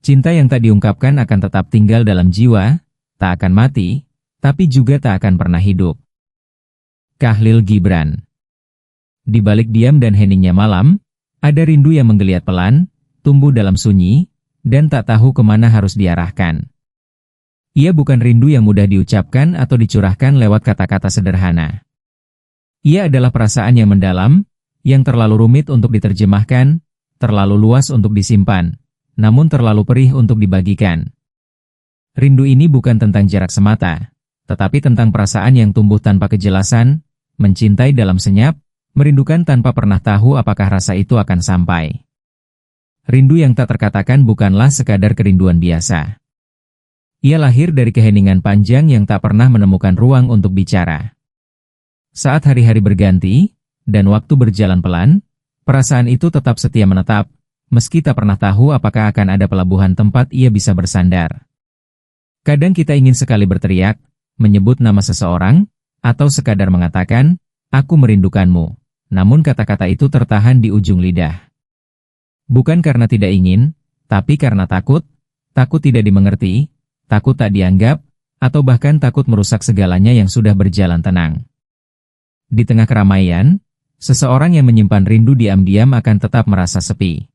Cinta yang tak diungkapkan akan tetap tinggal dalam jiwa, tak akan mati, tapi juga tak akan pernah hidup. Khalil Gibran. Di balik diam dan heningnya malam, ada rindu yang menggeliat pelan, tumbuh dalam sunyi, dan tak tahu kemana harus diarahkan. Ia bukan rindu yang mudah diucapkan atau dicurahkan lewat kata-kata sederhana. Ia adalah perasaan yang mendalam, yang terlalu rumit untuk diterjemahkan, terlalu luas untuk disimpan, namun terlalu perih untuk dibagikan. Rindu ini bukan tentang jarak semata, tetapi tentang perasaan yang tumbuh tanpa kejelasan, mencintai dalam senyap, merindukan tanpa pernah tahu apakah rasa itu akan sampai. Rindu yang tak terkatakan bukanlah sekadar kerinduan biasa. Ia lahir dari keheningan panjang yang tak pernah menemukan ruang untuk bicara. Saat hari-hari berganti, dan waktu berjalan pelan, perasaan itu tetap setia menetap, meski tak pernah tahu apakah akan ada pelabuhan tempat ia bisa bersandar. Kadang kita ingin sekali berteriak, menyebut nama seseorang, atau sekadar mengatakan, "Aku merindukanmu," namun kata-kata itu tertahan di ujung lidah. Bukan karena tidak ingin, tapi karena takut tidak dimengerti, takut tak dianggap, atau bahkan takut merusak segalanya yang sudah berjalan tenang. Di tengah keramaian, seseorang yang menyimpan rindu diam-diam akan tetap merasa sepi.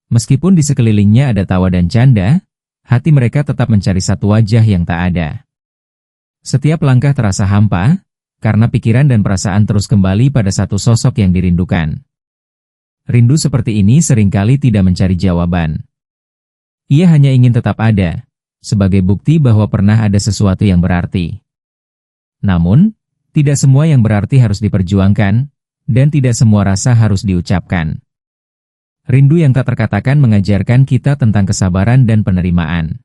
Meskipun di sekelilingnya ada tawa dan canda, hati mereka tetap mencari satu wajah yang tak ada. Setiap langkah terasa hampa, karena pikiran dan perasaan terus kembali pada satu sosok yang dirindukan. Rindu seperti ini seringkali tidak mencari jawaban. Ia hanya ingin tetap ada, sebagai bukti bahwa pernah ada sesuatu yang berarti. Namun, tidak semua yang berarti harus diperjuangkan, dan tidak semua rasa harus diucapkan. Rindu yang tak terkatakan mengajarkan kita tentang kesabaran dan penerimaan.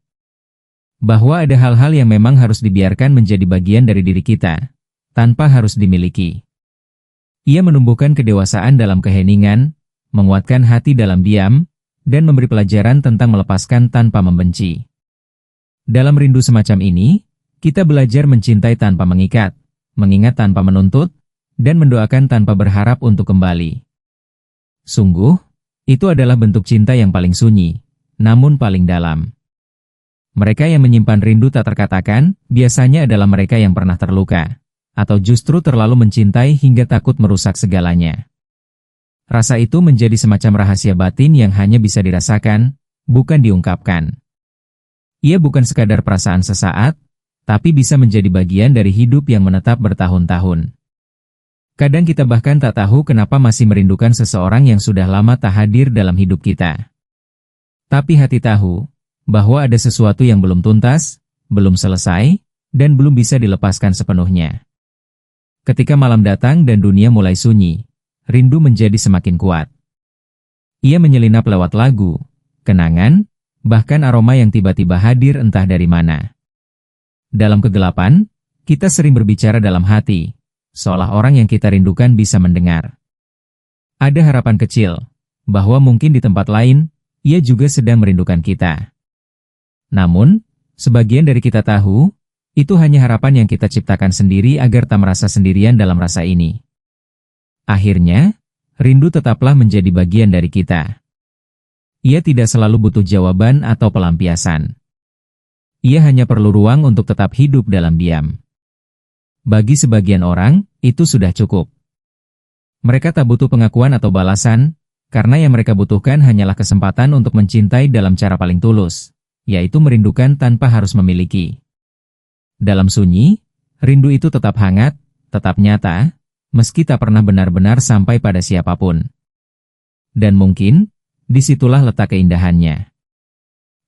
Bahwa ada hal-hal yang memang harus dibiarkan menjadi bagian dari diri kita, tanpa harus dimiliki. Ia menumbuhkan kedewasaan dalam keheningan, menguatkan hati dalam diam, dan memberi pelajaran tentang melepaskan tanpa membenci. Dalam rindu semacam ini, kita belajar mencintai tanpa mengikat, mengingat tanpa menuntut, dan mendoakan tanpa berharap untuk kembali. Sungguh, itu adalah bentuk cinta yang paling sunyi, namun paling dalam. Mereka yang menyimpan rindu tak terkatakan, biasanya adalah mereka yang pernah terluka, atau justru terlalu mencintai hingga takut merusak segalanya. Rasa itu menjadi semacam rahasia batin yang hanya bisa dirasakan, bukan diungkapkan. Ia bukan sekadar perasaan sesaat, tapi bisa menjadi bagian dari hidup yang menetap bertahun-tahun. Kadang kita bahkan tak tahu kenapa masih merindukan seseorang yang sudah lama tak hadir dalam hidup kita. Tapi hati tahu, bahwa ada sesuatu yang belum tuntas, belum selesai, dan belum bisa dilepaskan sepenuhnya. Ketika malam datang dan dunia mulai sunyi, rindu menjadi semakin kuat. Ia menyelinap lewat lagu, kenangan, bahkan aroma yang tiba-tiba hadir entah dari mana. Dalam kegelapan, kita sering berbicara dalam hati, seolah orang yang kita rindukan bisa mendengar. Ada harapan kecil, bahwa mungkin di tempat lain, ia juga sedang merindukan kita. Namun, sebagian dari kita tahu, itu hanya harapan yang kita ciptakan sendiri agar tak merasa sendirian dalam rasa ini. Akhirnya, rindu tetaplah menjadi bagian dari kita. Ia tidak selalu butuh jawaban atau pelampiasan. Ia hanya perlu ruang untuk tetap hidup dalam diam. Bagi sebagian orang, itu sudah cukup. Mereka tak butuh pengakuan atau balasan, karena yang mereka butuhkan hanyalah kesempatan untuk mencintai dalam cara paling tulus, yaitu merindukan tanpa harus memiliki. Dalam sunyi, rindu itu tetap hangat, tetap nyata, meski tak pernah benar-benar sampai pada siapapun. Dan mungkin, disitulah letak keindahannya.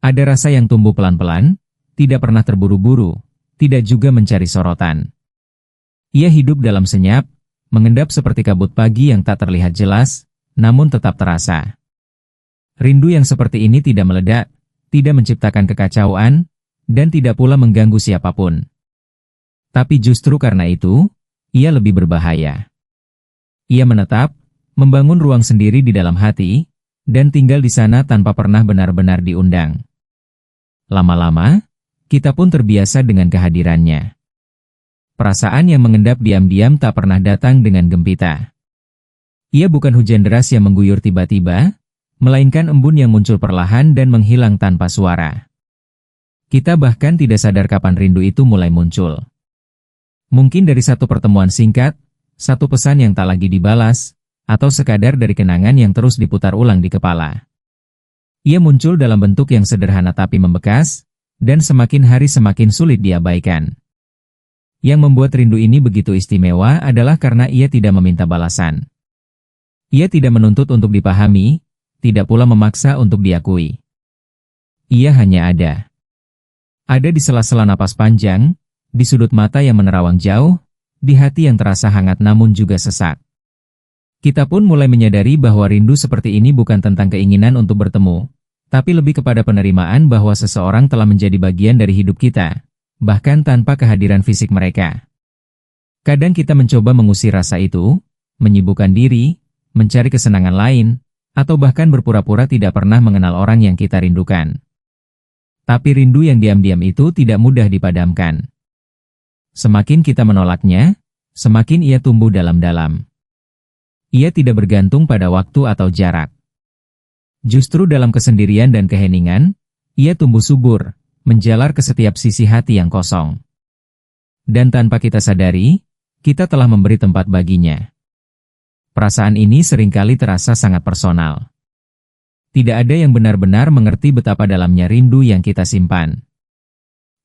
Ada rasa yang tumbuh pelan-pelan, tidak pernah terburu-buru, tidak juga mencari sorotan. Ia hidup dalam senyap, mengendap seperti kabut pagi yang tak terlihat jelas, namun tetap terasa. Rindu yang seperti ini tidak meledak, tidak menciptakan kekacauan, dan tidak pula mengganggu siapapun. Tapi justru karena itu, ia lebih berbahaya. Ia menetap, membangun ruang sendiri di dalam hati, dan tinggal di sana tanpa pernah benar-benar diundang. Lama-lama, kita pun terbiasa dengan kehadirannya. Perasaan yang mengendap diam-diam tak pernah datang dengan gempita. Ia bukan hujan deras yang mengguyur tiba-tiba, melainkan embun yang muncul perlahan dan menghilang tanpa suara. Kita bahkan tidak sadar kapan rindu itu mulai muncul. Mungkin dari satu pertemuan singkat, satu pesan yang tak lagi dibalas, atau sekadar dari kenangan yang terus diputar ulang di kepala. Ia muncul dalam bentuk yang sederhana tapi membekas, dan semakin hari semakin sulit diabaikan. Yang membuat rindu ini begitu istimewa adalah karena ia tidak meminta balasan. Ia tidak menuntut untuk dipahami, tidak pula memaksa untuk diakui. Ia hanya ada. Ada di sela-sela napas panjang, di sudut mata yang menerawang jauh, di hati yang terasa hangat namun juga sesak. Kita pun mulai menyadari bahwa rindu seperti ini bukan tentang keinginan untuk bertemu, tapi lebih kepada penerimaan bahwa seseorang telah menjadi bagian dari hidup kita, bahkan tanpa kehadiran fisik mereka. Kadang kita mencoba mengusir rasa itu, menyibukkan diri, mencari kesenangan lain, atau bahkan berpura-pura tidak pernah mengenal orang yang kita rindukan. Tapi rindu yang diam-diam itu tidak mudah dipadamkan. Semakin kita menolaknya, semakin ia tumbuh dalam-dalam. Ia tidak bergantung pada waktu atau jarak. Justru dalam kesendirian dan keheningan, ia tumbuh subur, menjalar ke setiap sisi hati yang kosong. Dan tanpa kita sadari, kita telah memberi tempat baginya. Perasaan ini seringkali terasa sangat personal. Tidak ada yang benar-benar mengerti betapa dalamnya rindu yang kita simpan.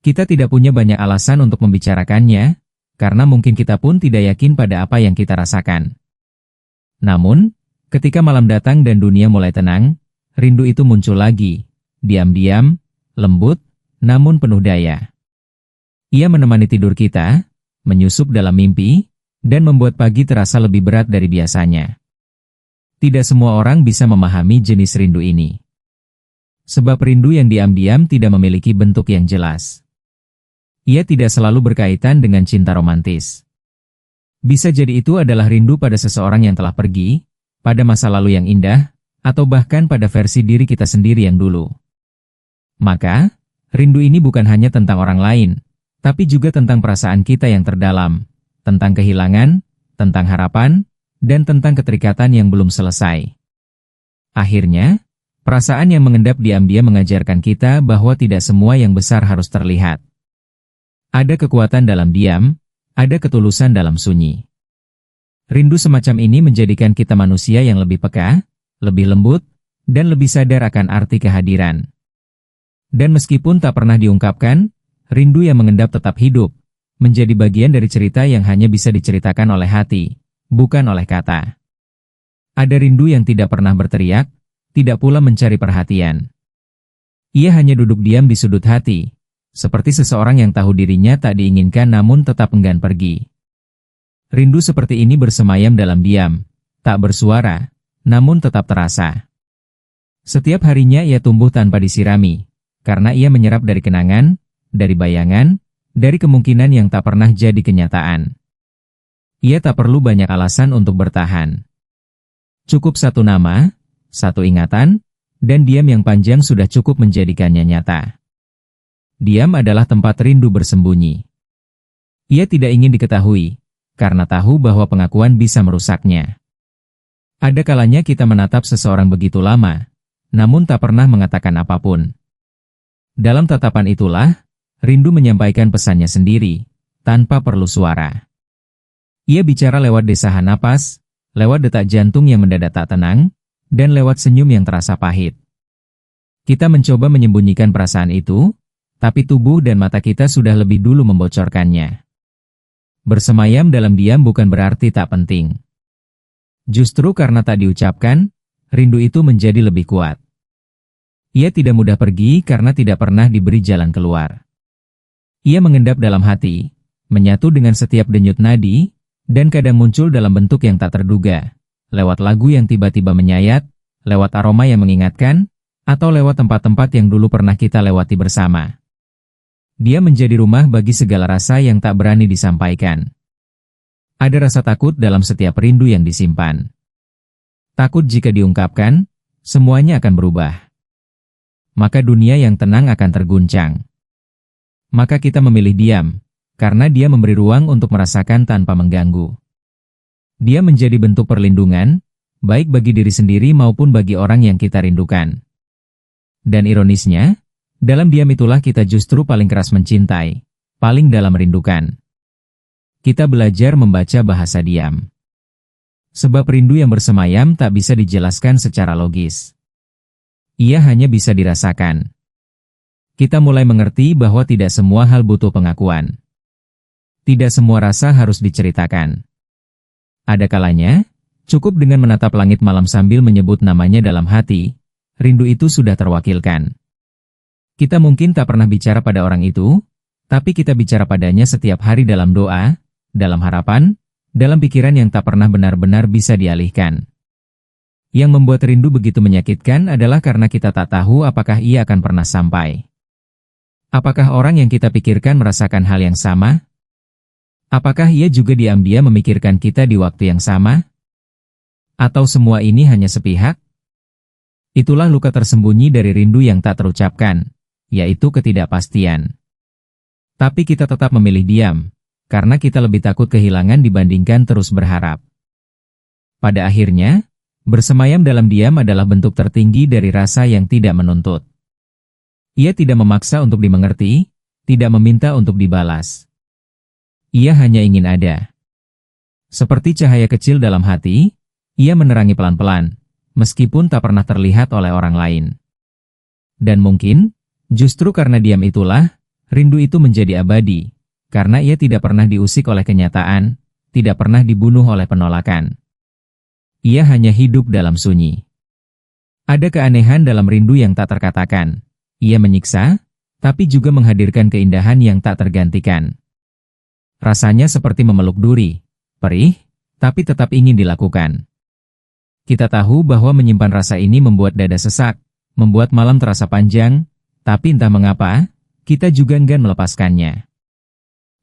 Kita tidak punya banyak alasan untuk membicarakannya, karena mungkin kita pun tidak yakin pada apa yang kita rasakan. Namun, ketika malam datang dan dunia mulai tenang, rindu itu muncul lagi, diam-diam, lembut, namun penuh daya. Ia menemani tidur kita, menyusup dalam mimpi, dan membuat pagi terasa lebih berat dari biasanya. Tidak semua orang bisa memahami jenis rindu ini. Sebab rindu yang diam-diam tidak memiliki bentuk yang jelas. Ia tidak selalu berkaitan dengan cinta romantis. Bisa jadi itu adalah rindu pada seseorang yang telah pergi, pada masa lalu yang indah, atau bahkan pada versi diri kita sendiri yang dulu. Maka, rindu ini bukan hanya tentang orang lain, tapi juga tentang perasaan kita yang terdalam, tentang kehilangan, tentang harapan, dan tentang keterikatan yang belum selesai. Akhirnya, perasaan yang mengendap diam-diam mengajarkan kita bahwa tidak semua yang besar harus terlihat. Ada kekuatan dalam diam, ada ketulusan dalam sunyi. Rindu semacam ini menjadikan kita manusia yang lebih peka, lebih lembut, dan lebih sadar akan arti kehadiran. Dan meskipun tak pernah diungkapkan, rindu yang mengendap tetap hidup, menjadi bagian dari cerita yang hanya bisa diceritakan oleh hati, bukan oleh kata. Ada rindu yang tidak pernah berteriak, tidak pula mencari perhatian. Ia hanya duduk diam di sudut hati, seperti seseorang yang tahu dirinya tak diinginkan namun tetap enggan pergi. Rindu seperti ini bersemayam dalam diam, tak bersuara, namun tetap terasa. Setiap harinya ia tumbuh tanpa disirami, karena ia menyerap dari kenangan, dari bayangan, dari kemungkinan yang tak pernah jadi kenyataan. Ia tak perlu banyak alasan untuk bertahan. Cukup satu nama, satu ingatan, dan diam yang panjang sudah cukup menjadikannya nyata. Diam adalah tempat rindu bersembunyi. Ia tidak ingin diketahui, karena tahu bahwa pengakuan bisa merusaknya. Ada kalanya kita menatap seseorang begitu lama, namun tak pernah mengatakan apapun. Dalam tatapan itulah, rindu menyampaikan pesannya sendiri, tanpa perlu suara. Ia bicara lewat desahan napas, lewat detak jantung yang mendadak tak tenang, dan lewat senyum yang terasa pahit. Kita mencoba menyembunyikan perasaan itu, tapi tubuh dan mata kita sudah lebih dulu membocorkannya. Bersemayam dalam diam bukan berarti tak penting. Justru karena tak diucapkan, rindu itu menjadi lebih kuat. Ia tidak mudah pergi karena tidak pernah diberi jalan keluar. Ia mengendap dalam hati, menyatu dengan setiap denyut nadi, dan kadang muncul dalam bentuk yang tak terduga, lewat lagu yang tiba-tiba menyayat, lewat aroma yang mengingatkan, atau lewat tempat-tempat yang dulu pernah kita lewati bersama. Dia menjadi rumah bagi segala rasa yang tak berani disampaikan. Ada rasa takut dalam setiap rindu yang disimpan. Takut jika diungkapkan, semuanya akan berubah. Maka dunia yang tenang akan terguncang. Maka kita memilih diam, karena dia memberi ruang untuk merasakan tanpa mengganggu. Dia menjadi bentuk perlindungan, baik bagi diri sendiri maupun bagi orang yang kita rindukan. Dan ironisnya, dalam diam itulah kita justru paling keras mencintai, paling dalam merindukan. Kita belajar membaca bahasa diam. Sebab rindu yang bersemayam tak bisa dijelaskan secara logis. Ia hanya bisa dirasakan. Kita mulai mengerti bahwa tidak semua hal butuh pengakuan. Tidak semua rasa harus diceritakan. Ada kalanya, cukup dengan menatap langit malam sambil menyebut namanya dalam hati, rindu itu sudah terwakilkan. Kita mungkin tak pernah bicara pada orang itu, tapi kita bicara padanya setiap hari dalam doa, dalam harapan, dalam pikiran yang tak pernah benar-benar bisa dialihkan. Yang membuat rindu begitu menyakitkan adalah karena kita tak tahu apakah ia akan pernah sampai. Apakah orang yang kita pikirkan merasakan hal yang sama? Apakah ia juga diam-diam memikirkan kita di waktu yang sama? Atau semua ini hanya sepihak? Itulah luka tersembunyi dari rindu yang tak terucapkan, yaitu ketidakpastian. Tapi kita tetap memilih diam, karena kita lebih takut kehilangan dibandingkan terus berharap. Pada akhirnya, bersemayam dalam diam adalah bentuk tertinggi dari rasa yang tidak menuntut. Ia tidak memaksa untuk dimengerti, tidak meminta untuk dibalas. Ia hanya ingin ada. Seperti cahaya kecil dalam hati, ia menerangi pelan-pelan, meskipun tak pernah terlihat oleh orang lain. Dan mungkin, justru karena diam itulah, rindu itu menjadi abadi. Karena ia tidak pernah diusik oleh kenyataan, tidak pernah dibunuh oleh penolakan. Ia hanya hidup dalam sunyi. Ada keanehan dalam rindu yang tak terkatakan. Ia menyiksa, tapi juga menghadirkan keindahan yang tak tergantikan. Rasanya seperti memeluk duri, perih, tapi tetap ingin dilakukan. Kita tahu bahwa menyimpan rasa ini membuat dada sesak, membuat malam terasa panjang, tapi entah mengapa, kita juga enggan melepaskannya.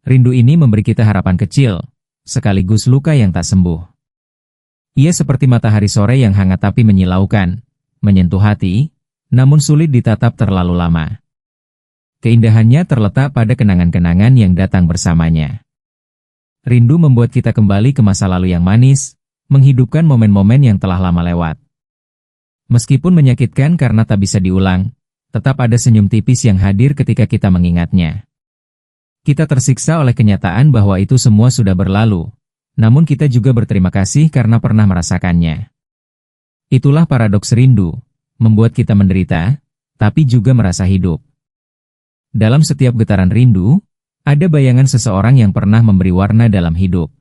Rindu ini memberi kita harapan kecil, sekaligus luka yang tak sembuh. Ia seperti matahari sore yang hangat tapi menyilaukan, menyentuh hati, namun sulit ditatap terlalu lama. Keindahannya terletak pada kenangan-kenangan yang datang bersamanya. Rindu membuat kita kembali ke masa lalu yang manis, menghidupkan momen-momen yang telah lama lewat. Meskipun menyakitkan karena tak bisa diulang, tetap ada senyum tipis yang hadir ketika kita mengingatnya. Kita tersiksa oleh kenyataan bahwa itu semua sudah berlalu, namun kita juga berterima kasih karena pernah merasakannya. Itulah paradoks rindu, membuat kita menderita, tapi juga merasa hidup. Dalam setiap getaran rindu, ada bayangan seseorang yang pernah memberi warna dalam hidup.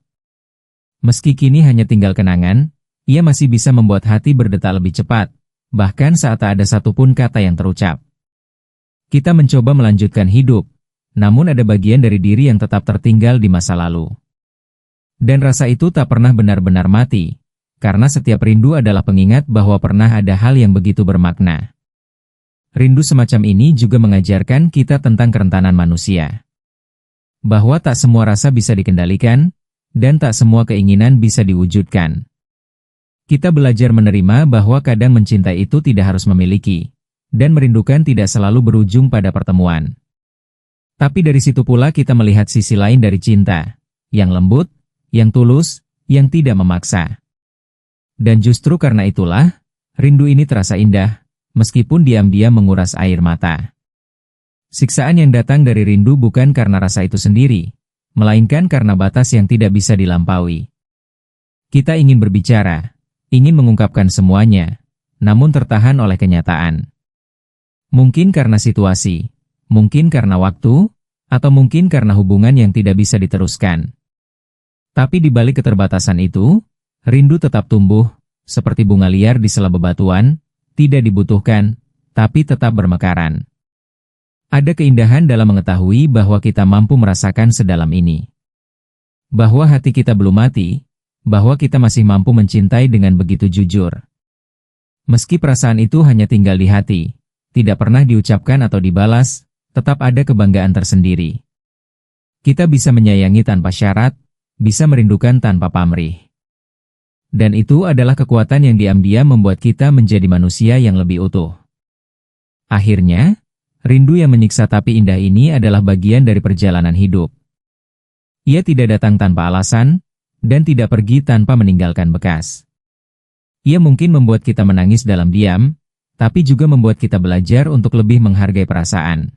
Meski kini hanya tinggal kenangan, ia masih bisa membuat hati berdetak lebih cepat, bahkan saat tak ada satupun kata yang terucap. Kita mencoba melanjutkan hidup, namun ada bagian dari diri yang tetap tertinggal di masa lalu. Dan rasa itu tak pernah benar-benar mati, karena setiap rindu adalah pengingat bahwa pernah ada hal yang begitu bermakna. Rindu semacam ini juga mengajarkan kita tentang kerentanan manusia. Bahwa tak semua rasa bisa dikendalikan, dan tak semua keinginan bisa diwujudkan. Kita belajar menerima bahwa kadang mencintai itu tidak harus memiliki, dan merindukan tidak selalu berujung pada pertemuan. Tapi dari situ pula kita melihat sisi lain dari cinta, yang lembut, yang tulus, yang tidak memaksa. Dan justru karena itulah, rindu ini terasa indah, meskipun diam-diam menguras air mata. Siksaan yang datang dari rindu bukan karena rasa itu sendiri, melainkan karena batas yang tidak bisa dilampaui. Kita ingin berbicara, ingin mengungkapkan semuanya, namun tertahan oleh kenyataan. Mungkin karena situasi, mungkin karena waktu, atau mungkin karena hubungan yang tidak bisa diteruskan. Tapi di balik keterbatasan itu, rindu tetap tumbuh, seperti bunga liar di sela bebatuan, tidak dibutuhkan, tapi tetap bermekaran. Ada keindahan dalam mengetahui bahwa kita mampu merasakan sedalam ini. Bahwa hati kita belum mati, bahwa kita masih mampu mencintai dengan begitu jujur. Meski perasaan itu hanya tinggal di hati, tidak pernah diucapkan atau dibalas, tetap ada kebanggaan tersendiri. Kita bisa menyayangi tanpa syarat, bisa merindukan tanpa pamrih. Dan itu adalah kekuatan yang diam-diam membuat kita menjadi manusia yang lebih utuh. Akhirnya, rindu yang menyiksa tapi indah ini adalah bagian dari perjalanan hidup. Ia tidak datang tanpa alasan, dan tidak pergi tanpa meninggalkan bekas. Ia mungkin membuat kita menangis dalam diam, tapi juga membuat kita belajar untuk lebih menghargai perasaan.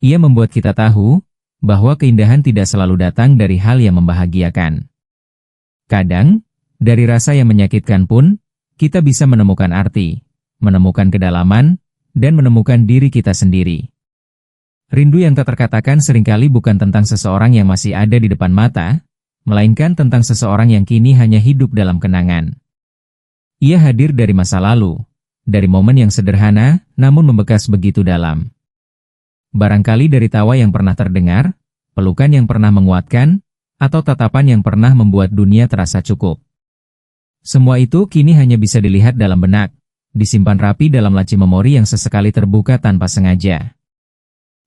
Ia membuat kita tahu bahwa keindahan tidak selalu datang dari hal yang membahagiakan. Kadang, dari rasa yang menyakitkan pun, kita bisa menemukan arti, menemukan kedalaman, dan menemukan diri kita sendiri. Rindu yang tak terkatakan seringkali bukan tentang seseorang yang masih ada di depan mata, melainkan tentang seseorang yang kini hanya hidup dalam kenangan. Ia hadir dari masa lalu, dari momen yang sederhana, namun membekas begitu dalam. Barangkali dari tawa yang pernah terdengar, pelukan yang pernah menguatkan, atau tatapan yang pernah membuat dunia terasa cukup. Semua itu kini hanya bisa dilihat dalam benak, disimpan rapi dalam laci memori yang sesekali terbuka tanpa sengaja.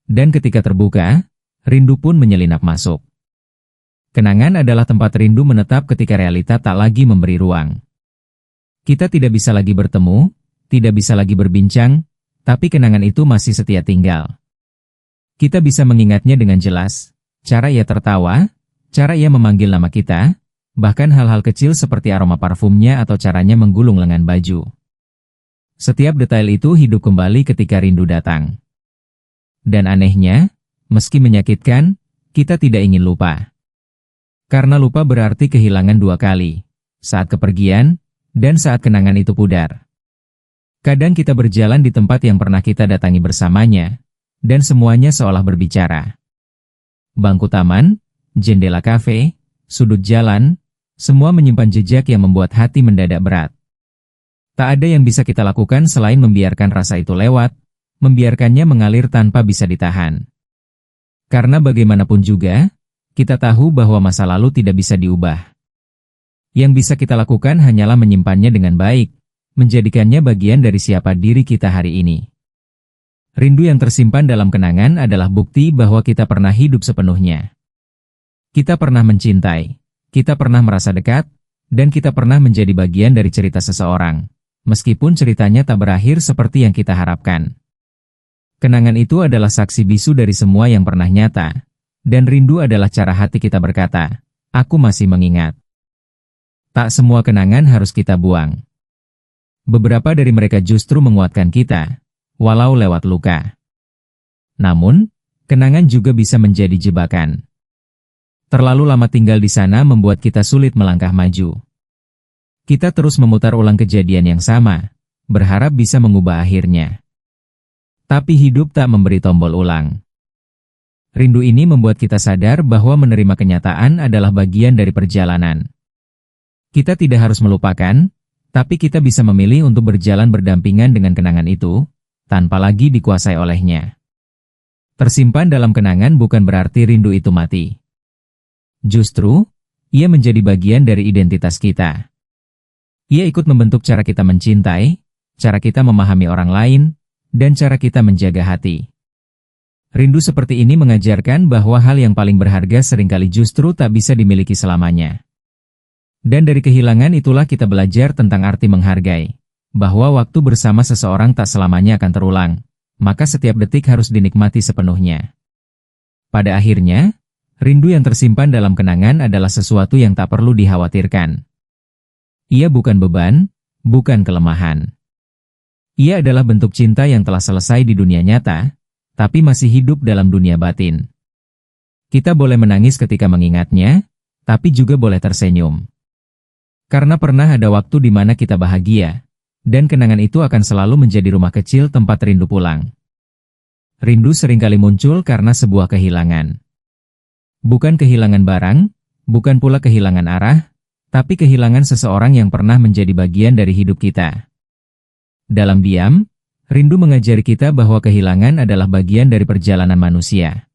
Dan ketika terbuka, rindu pun menyelinap masuk. Kenangan adalah tempat rindu menetap ketika realita tak lagi memberi ruang. Kita tidak bisa lagi bertemu, tidak bisa lagi berbincang, tapi kenangan itu masih setia tinggal. Kita bisa mengingatnya dengan jelas, cara ia tertawa, cara ia memanggil nama kita, bahkan hal-hal kecil seperti aroma parfumnya atau caranya menggulung lengan baju. Setiap detail itu hidup kembali ketika rindu datang. Dan anehnya, meski menyakitkan, kita tidak ingin lupa. Karena lupa berarti kehilangan dua kali, saat kepergian, dan saat kenangan itu pudar. Kadang kita berjalan di tempat yang pernah kita datangi bersamanya, dan semuanya seolah berbicara. Bangku taman, jendela kafe, sudut jalan, semua menyimpan jejak yang membuat hati mendadak berat. Tak ada yang bisa kita lakukan selain membiarkan rasa itu lewat, membiarkannya mengalir tanpa bisa ditahan. Karena bagaimanapun juga, kita tahu bahwa masa lalu tidak bisa diubah. Yang bisa kita lakukan hanyalah menyimpannya dengan baik, menjadikannya bagian dari siapa diri kita hari ini. Rindu yang tersimpan dalam kenangan adalah bukti bahwa kita pernah hidup sepenuhnya. Kita pernah mencintai, kita pernah merasa dekat, dan kita pernah menjadi bagian dari cerita seseorang, meskipun ceritanya tak berakhir seperti yang kita harapkan. Kenangan itu adalah saksi bisu dari semua yang pernah nyata, dan rindu adalah cara hati kita berkata, "Aku masih mengingat." Tak semua kenangan harus kita buang. Beberapa dari mereka justru menguatkan kita, walau lewat luka. Namun, kenangan juga bisa menjadi jebakan. Terlalu lama tinggal di sana membuat kita sulit melangkah maju. Kita terus memutar ulang kejadian yang sama, berharap bisa mengubah akhirnya. Tapi hidup tak memberi tombol ulang. Rindu ini membuat kita sadar bahwa menerima kenyataan adalah bagian dari perjalanan. Kita tidak harus melupakan, tapi kita bisa memilih untuk berjalan berdampingan dengan kenangan itu, tanpa lagi dikuasai olehnya. Tersimpan dalam kenangan bukan berarti rindu itu mati. Justru, ia menjadi bagian dari identitas kita. Ia ikut membentuk cara kita mencintai, cara kita memahami orang lain, dan cara kita menjaga hati. Rindu seperti ini mengajarkan bahwa hal yang paling berharga seringkali justru tak bisa dimiliki selamanya. Dan dari kehilangan itulah kita belajar tentang arti menghargai. Bahwa waktu bersama seseorang tak selamanya akan terulang, maka setiap detik harus dinikmati sepenuhnya. Pada akhirnya, rindu yang tersimpan dalam kenangan adalah sesuatu yang tak perlu dikhawatirkan. Ia bukan beban, bukan kelemahan. Ia adalah bentuk cinta yang telah selesai di dunia nyata, tapi masih hidup dalam dunia batin. Kita boleh menangis ketika mengingatnya, tapi juga boleh tersenyum. Karena pernah ada waktu di mana kita bahagia, dan kenangan itu akan selalu menjadi rumah kecil tempat rindu pulang. Rindu seringkali muncul karena sebuah kehilangan. Bukan kehilangan barang, bukan pula kehilangan arah, tapi kehilangan seseorang yang pernah menjadi bagian dari hidup kita. Dalam diam, rindu mengajari kita bahwa kehilangan adalah bagian dari perjalanan manusia.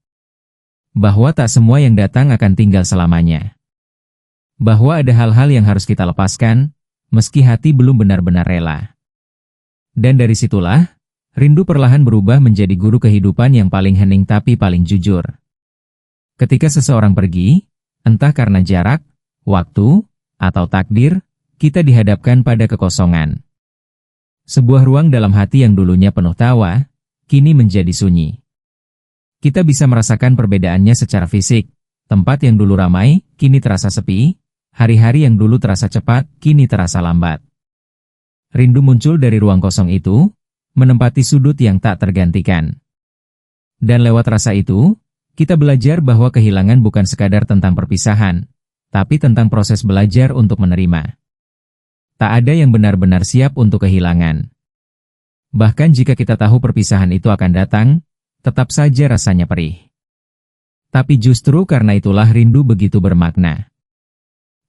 Bahwa tak semua yang datang akan tinggal selamanya. Bahwa ada hal-hal yang harus kita lepaskan, meski hati belum benar-benar rela. Dan dari situlah, rindu perlahan berubah menjadi guru kehidupan yang paling hening tapi paling jujur. Ketika seseorang pergi, entah karena jarak, waktu, atau takdir, kita dihadapkan pada kekosongan. Sebuah ruang dalam hati yang dulunya penuh tawa, kini menjadi sunyi. Kita bisa merasakan perbedaannya secara fisik. Tempat yang dulu ramai, kini terasa sepi. Hari-hari yang dulu terasa cepat, kini terasa lambat. Rindu muncul dari ruang kosong itu, menempati sudut yang tak tergantikan. Dan lewat rasa itu, kita belajar bahwa kehilangan bukan sekadar tentang perpisahan, tapi tentang proses belajar untuk menerima. Tak ada yang benar-benar siap untuk kehilangan. Bahkan jika kita tahu perpisahan itu akan datang, tetap saja rasanya perih. Tapi justru karena itulah rindu begitu bermakna.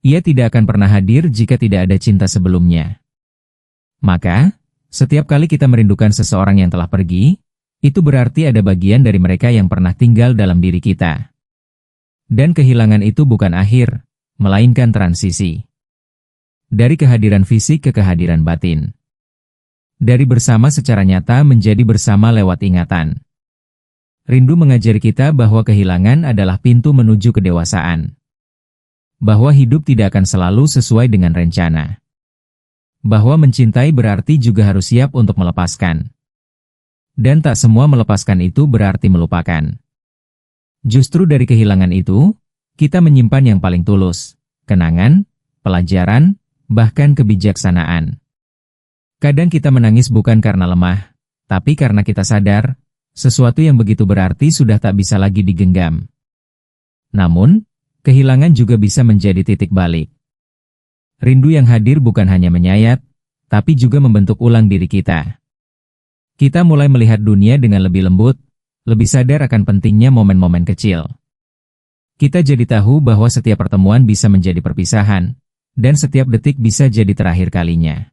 Ia tidak akan pernah hadir jika tidak ada cinta sebelumnya. Maka, setiap kali kita merindukan seseorang yang telah pergi, itu berarti ada bagian dari mereka yang pernah tinggal dalam diri kita. Dan kehilangan itu bukan akhir, melainkan transisi. Dari kehadiran fisik ke kehadiran batin. Dari bersama secara nyata menjadi bersama lewat ingatan. Rindu mengajari kita bahwa kehilangan adalah pintu menuju kedewasaan. Bahwa hidup tidak akan selalu sesuai dengan rencana. Bahwa mencintai berarti juga harus siap untuk melepaskan. Dan tak semua melepaskan itu berarti melupakan. Justru dari kehilangan itu, kita menyimpan yang paling tulus, kenangan, pelajaran, bahkan kebijaksanaan. Kadang kita menangis bukan karena lemah, tapi karena kita sadar, sesuatu yang begitu berarti sudah tak bisa lagi digenggam. Namun, kehilangan juga bisa menjadi titik balik. Rindu yang hadir bukan hanya menyayat, tapi juga membentuk ulang diri kita. Kita mulai melihat dunia dengan lebih lembut, lebih sadar akan pentingnya momen-momen kecil. Kita jadi tahu bahwa setiap pertemuan bisa menjadi perpisahan, dan setiap detik bisa jadi terakhir kalinya.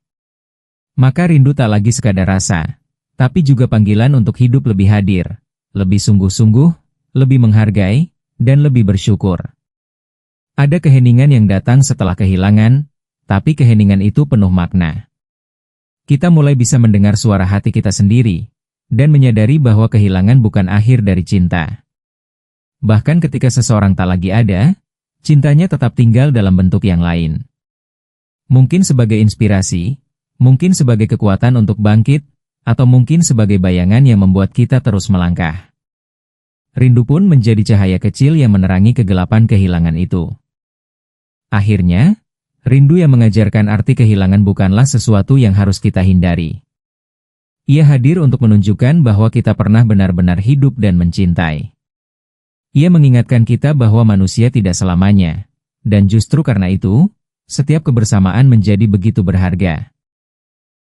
Maka rindu tak lagi sekadar rasa, tapi juga panggilan untuk hidup lebih hadir, lebih sungguh-sungguh, lebih menghargai, dan lebih bersyukur. Ada keheningan yang datang setelah kehilangan, tapi keheningan itu penuh makna. Kita mulai bisa mendengar suara hati kita sendiri, dan menyadari bahwa kehilangan bukan akhir dari cinta. Bahkan ketika seseorang tak lagi ada, cintanya tetap tinggal dalam bentuk yang lain. Mungkin sebagai inspirasi, mungkin sebagai kekuatan untuk bangkit, atau mungkin sebagai bayangan yang membuat kita terus melangkah. Rindu pun menjadi cahaya kecil yang menerangi kegelapan kehilangan itu. Akhirnya, rindu yang mengajarkan arti kehilangan bukanlah sesuatu yang harus kita hindari. Ia hadir untuk menunjukkan bahwa kita pernah benar-benar hidup dan mencintai. Ia mengingatkan kita bahwa manusia tidak selamanya, dan justru karena itu, setiap kebersamaan menjadi begitu berharga.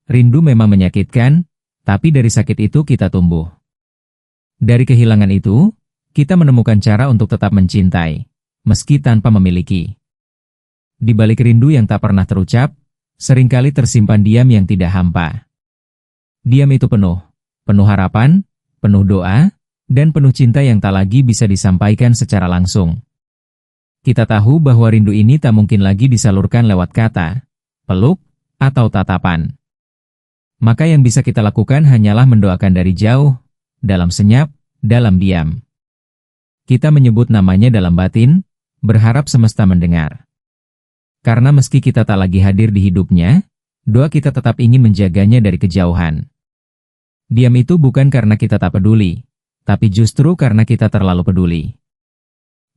Rindu memang menyakitkan, tapi dari sakit itu kita tumbuh. Dari kehilangan itu, kita menemukan cara untuk tetap mencintai, meski tanpa memiliki. Di balik rindu yang tak pernah terucap, seringkali tersimpan diam yang tidak hampa. Diam itu penuh harapan, penuh doa, dan penuh cinta yang tak lagi bisa disampaikan secara langsung. Kita tahu bahwa rindu ini tak mungkin lagi disalurkan lewat kata, peluk, atau tatapan. Maka yang bisa kita lakukan hanyalah mendoakan dari jauh, dalam senyap, dalam diam. Kita menyebut namanya dalam batin, berharap semesta mendengar. Karena meski kita tak lagi hadir di hidupnya, doa kita tetap ingin menjaganya dari kejauhan. Diam itu bukan karena kita tak peduli, tapi justru karena kita terlalu peduli.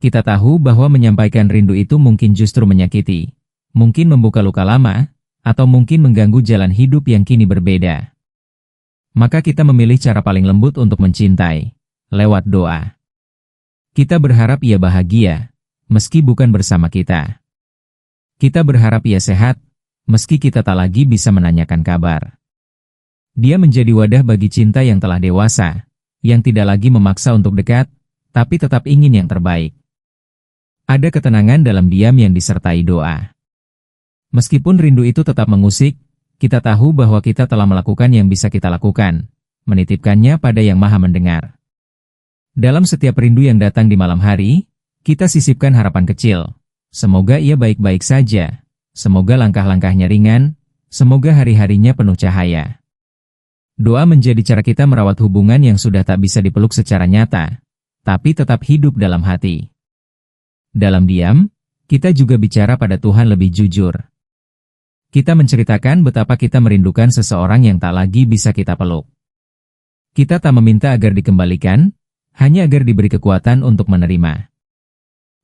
Kita tahu bahwa menyampaikan rindu itu mungkin justru menyakiti, mungkin membuka luka lama, atau mungkin mengganggu jalan hidup yang kini berbeda. Maka kita memilih cara paling lembut untuk mencintai, lewat doa. Kita berharap ia bahagia, meski bukan bersama kita. Kita berharap ia sehat, meski kita tak lagi bisa menanyakan kabar. Dia menjadi wadah bagi cinta yang telah dewasa, yang tidak lagi memaksa untuk dekat, tapi tetap ingin yang terbaik. Ada ketenangan dalam diam yang disertai doa. Meskipun rindu itu tetap mengusik, kita tahu bahwa kita telah melakukan yang bisa kita lakukan, menitipkannya pada Yang Maha Mendengar. Dalam setiap rindu yang datang di malam hari, kita sisipkan harapan kecil. Semoga ia baik-baik saja, semoga langkah-langkahnya ringan, semoga hari-harinya penuh cahaya. Doa menjadi cara kita merawat hubungan yang sudah tak bisa dipeluk secara nyata, tapi tetap hidup dalam hati. Dalam diam, kita juga bicara pada Tuhan lebih jujur. Kita menceritakan betapa kita merindukan seseorang yang tak lagi bisa kita peluk. Kita tak meminta agar dikembalikan, hanya agar diberi kekuatan untuk menerima.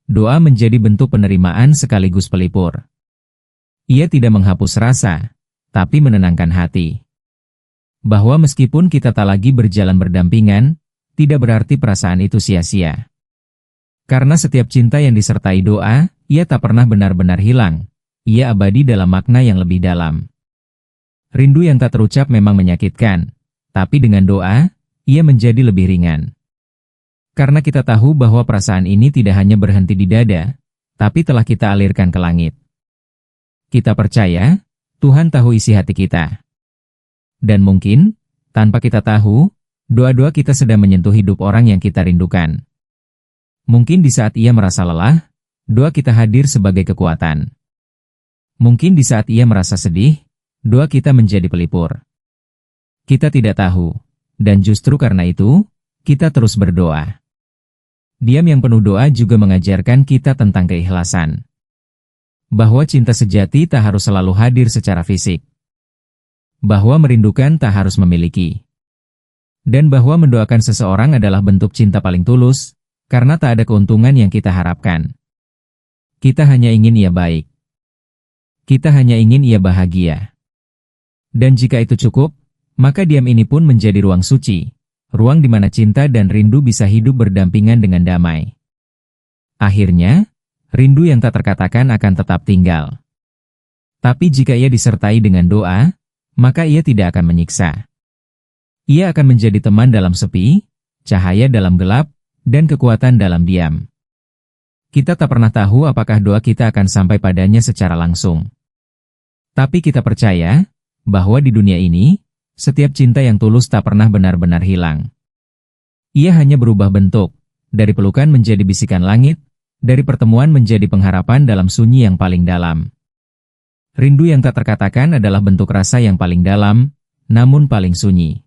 Doa menjadi bentuk penerimaan sekaligus pelipur. Ia tidak menghapus rasa, tapi menenangkan hati. Bahwa meskipun kita tak lagi berjalan berdampingan, tidak berarti perasaan itu sia-sia. Karena setiap cinta yang disertai doa, ia tak pernah benar-benar hilang. Ia abadi dalam makna yang lebih dalam. Rindu yang tak terucap memang menyakitkan, tapi dengan doa, ia menjadi lebih ringan. Karena kita tahu bahwa perasaan ini tidak hanya berhenti di dada, tapi telah kita alirkan ke langit. Kita percaya, Tuhan tahu isi hati kita. Dan mungkin, tanpa kita tahu, doa-doa kita sedang menyentuh hidup orang yang kita rindukan. Mungkin di saat ia merasa lelah, doa kita hadir sebagai kekuatan. Mungkin di saat ia merasa sedih, doa kita menjadi pelipur. Kita tidak tahu, dan justru karena itu, kita terus berdoa. Diam yang penuh doa juga mengajarkan kita tentang keikhlasan. Bahwa cinta sejati tak harus selalu hadir secara fisik. Bahwa merindukan tak harus memiliki. Dan bahwa mendoakan seseorang adalah bentuk cinta paling tulus, karena tak ada keuntungan yang kita harapkan. Kita hanya ingin ia baik. Kita hanya ingin ia bahagia. Dan jika itu cukup, maka diam ini pun menjadi ruang suci, ruang di mana cinta dan rindu bisa hidup berdampingan dengan damai. Akhirnya, rindu yang tak terkatakan akan tetap tinggal. Tapi jika ia disertai dengan doa, maka ia tidak akan menyiksa. Ia akan menjadi teman dalam sepi, cahaya dalam gelap, dan kekuatan dalam diam. Kita tak pernah tahu apakah doa kita akan sampai padanya secara langsung. Tapi kita percaya, bahwa di dunia ini, setiap cinta yang tulus tak pernah benar-benar hilang. Ia hanya berubah bentuk, dari pelukan menjadi bisikan langit, dari pertemuan menjadi pengharapan dalam sunyi yang paling dalam. Rindu yang tak terkatakan adalah bentuk rasa yang paling dalam, namun paling sunyi.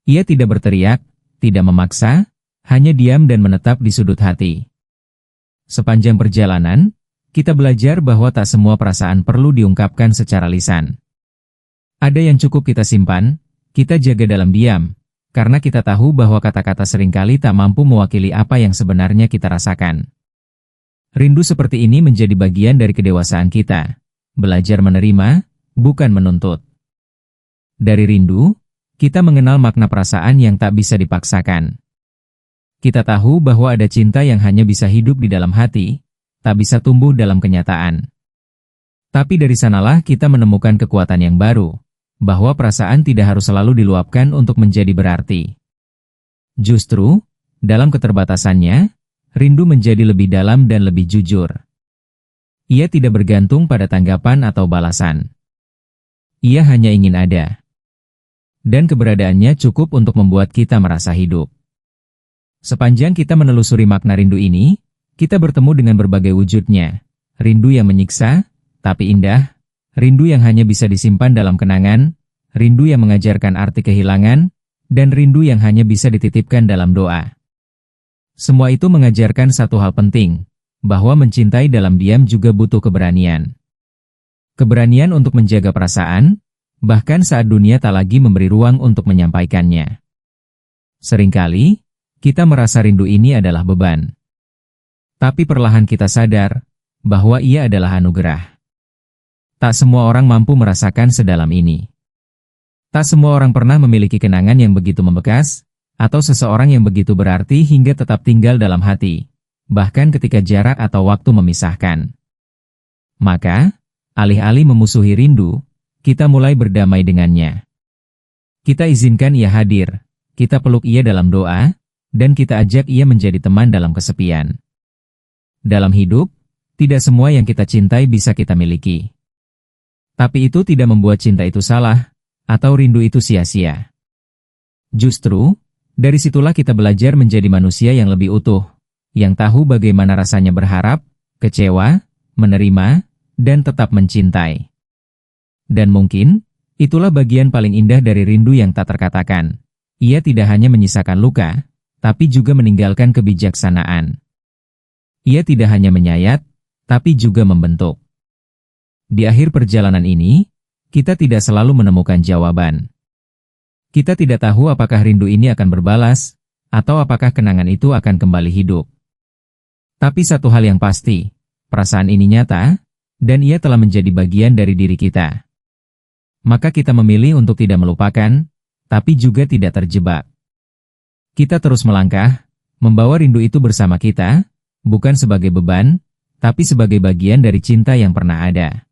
Ia tidak berteriak, tidak memaksa, hanya diam dan menetap di sudut hati. Sepanjang perjalanan, kita belajar bahwa tak semua perasaan perlu diungkapkan secara lisan. Ada yang cukup kita simpan, kita jaga dalam diam, karena kita tahu bahwa kata-kata seringkali tak mampu mewakili apa yang sebenarnya kita rasakan. Rindu seperti ini menjadi bagian dari kedewasaan kita. Belajar menerima, bukan menuntut. Dari rindu, kita mengenal makna perasaan yang tak bisa dipaksakan. Kita tahu bahwa ada cinta yang hanya bisa hidup di dalam hati, tak bisa tumbuh dalam kenyataan. Tapi dari sanalah kita menemukan kekuatan yang baru, bahwa perasaan tidak harus selalu diluapkan untuk menjadi berarti. Justru, dalam keterbatasannya, rindu menjadi lebih dalam dan lebih jujur. Ia tidak bergantung pada tanggapan atau balasan. Ia hanya ingin ada. Dan keberadaannya cukup untuk membuat kita merasa hidup. Sepanjang kita menelusuri makna rindu ini, kita bertemu dengan berbagai wujudnya. Rindu yang menyiksa, tapi indah. Rindu yang hanya bisa disimpan dalam kenangan. Rindu yang mengajarkan arti kehilangan. Dan rindu yang hanya bisa dititipkan dalam doa. Semua itu mengajarkan satu hal penting, bahwa mencintai dalam diam juga butuh keberanian. Keberanian untuk menjaga perasaan, bahkan saat dunia tak lagi memberi ruang untuk menyampaikannya. Seringkali, kita merasa rindu ini adalah beban. Tapi perlahan kita sadar, bahwa ia adalah anugerah. Tak semua orang mampu merasakan sedalam ini. Tak semua orang pernah memiliki kenangan yang begitu membekas, atau seseorang yang begitu berarti hingga tetap tinggal dalam hati, bahkan ketika jarak atau waktu memisahkan. Maka, alih-alih memusuhi rindu, kita mulai berdamai dengannya. Kita izinkan ia hadir, kita peluk ia dalam doa, dan kita ajak ia menjadi teman dalam kesepian. Dalam hidup, tidak semua yang kita cintai bisa kita miliki. Tapi itu tidak membuat cinta itu salah, atau rindu itu sia-sia. Justru, dari situlah kita belajar menjadi manusia yang lebih utuh, yang tahu bagaimana rasanya berharap, kecewa, menerima, dan tetap mencintai. Dan mungkin, itulah bagian paling indah dari rindu yang tak terkatakan. Ia tidak hanya menyisakan luka, tapi juga meninggalkan kebijaksanaan. Ia tidak hanya menyayat, tapi juga membentuk. Di akhir perjalanan ini, kita tidak selalu menemukan jawaban. Kita tidak tahu apakah rindu ini akan berbalas, atau apakah kenangan itu akan kembali hidup. Tapi satu hal yang pasti, perasaan ini nyata, dan ia telah menjadi bagian dari diri kita. maka kita memilih untuk tidak melupakan, tapi juga tidak terjebak. Kita terus melangkah, membawa rindu itu bersama kita, bukan sebagai beban, tapi sebagai bagian dari cinta yang pernah ada.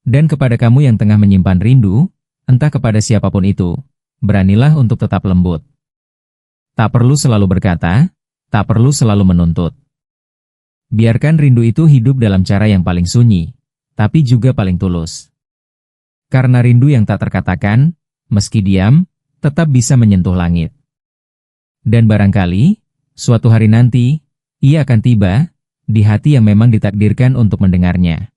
Dan kepada kamu yang tengah menyimpan rindu, entah kepada siapapun itu, beranilah untuk tetap lembut. Tak perlu selalu berkata, tak perlu selalu menuntut. Biarkan rindu itu hidup dalam cara yang paling sunyi, tapi juga paling tulus. Karena rindu yang tak terkatakan, meski diam, tetap bisa menyentuh langit. Dan barangkali, suatu hari nanti, ia akan tiba, di hati yang memang ditakdirkan untuk mendengarnya.